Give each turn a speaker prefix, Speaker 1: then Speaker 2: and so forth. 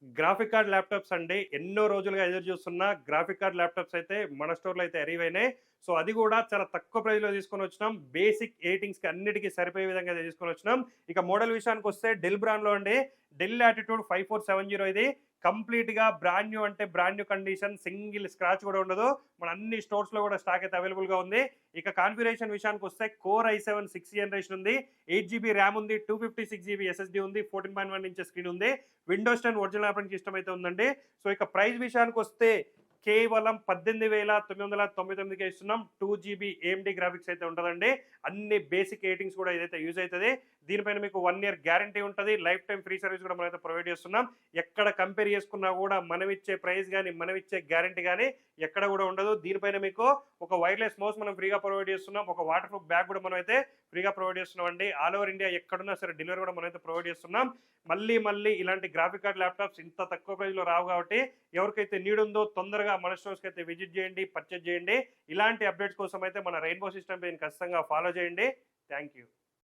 Speaker 1: Graphic card laptops అండి. ఎన్నో రోజులుగా ఎదురు చూస్తున్న గ్రాఫిక్ కార్డ్ ల్యాప్టాప్స్ అయితే మన స్టోర్‌లో అయితే అరైవ్ అయినాయి. సో, అది కూడా చాలా తక్కువ ప్రైస్‌లో తీసుకొనొచ్చినాం. బేసిక్ ఎడిటింగ్స్‌కి అన్నిటికి సరిపోయే విధంగా అయితే తీసుకొనొచ్చినాం. ఇక మోడల్ విషయానికొస్తే డెల్ బ్రాండ్‌లో అండి. డెల్ లాటిట్యూడ్ 5470 ఇది. కంప్లీట్‌గా బ్రాండ్ న్యూ అంటే brand new condition. Single scratch కూడా ఉండదు. మన అన్ని స్టోర్స్‌లో కూడా స్టాక్ అయితే అవైలబుల్‌గా ఉంది. ఇక కాన్ఫిగరేషన్ విషయానికొస్తే కోర్ i7 6th జనరేషన్ ఉంది. 8 జీబీ ర్యామ్ ఉంది. 256 జీబీ ఎస్ఎస్‌డీ ఉంది. 14.1 ఇంచెస్ స్క్రీన్ ఉంది. విండోస్ 10 ఒరిజినల్ ఆపరేటింగ్ సిస్టమ్ అయితే ఉందండి. సో, ఇక ప్రైస్ విషయానికొస్తే కేవలం 18,999కే ఇస్తున్నాం. 2 జీబీ ఏఎండీ గ్రాఫిక్స్ అయితే ఉంటదండి. అన్ని బేసిక్ ఎడిటింగ్స్ కూడా ఇదైతే యూజ్ అయితది. దీనిపైన మీకు 1 ఇయర్ గ్యారంటీ ఉంటది. లైఫ్ టైమ్ ఫ్రీ సర్వీస్ కూడా మనమైతే ప్రొవైడ్ చేస్తున్నాం. ఎక్కడ కంపేర్ చేసుకున్నా కూడా మనమిచ్చే ప్రైస్ గాని, మనమిచ్చే గ్యారంటీ గాని ఎక్కడ కూడా ఉండదు. దీనిపైన మీకు ఒక వైర్‌లెస్ మౌస్ మనం ఫ్రీగా ప్రొవైడ్ చేస్తున్నాం. ఒక వాటర్ ప్రూఫ్ బ్యాగ్ కూడా మనమైతే ఫ్రీగా ప్రొవైడ్ చేస్తున్నామండి. ఆల్ ఓవర్ ఇండియా ఎక్కడున్నా సరే డెలివరీ కూడా మనమైతే ప్రొవైడ్ చేస్తున్నాం. మళ్ళీ ఇలాంటి గ్రాఫిక్ కార్డ్ ల్యాప్టాప్స్ ఇంత తక్కువ ప్రైస్‌లో రావు కాబట్టి ఎవరికైతే నీడ్ ఉందో తొందరగా మన స్టోర్స్‌కి అయితే విజిట్ చేయండి, పర్చేజ్ చేయండి. ఇలాంటి అప్డేట్స్ కోసం అయితే మన రెయిన్బో సిస్టమ్ పేజ్‌ని ఖచ్చితంగా ఫాలో చేయండి. Thank you.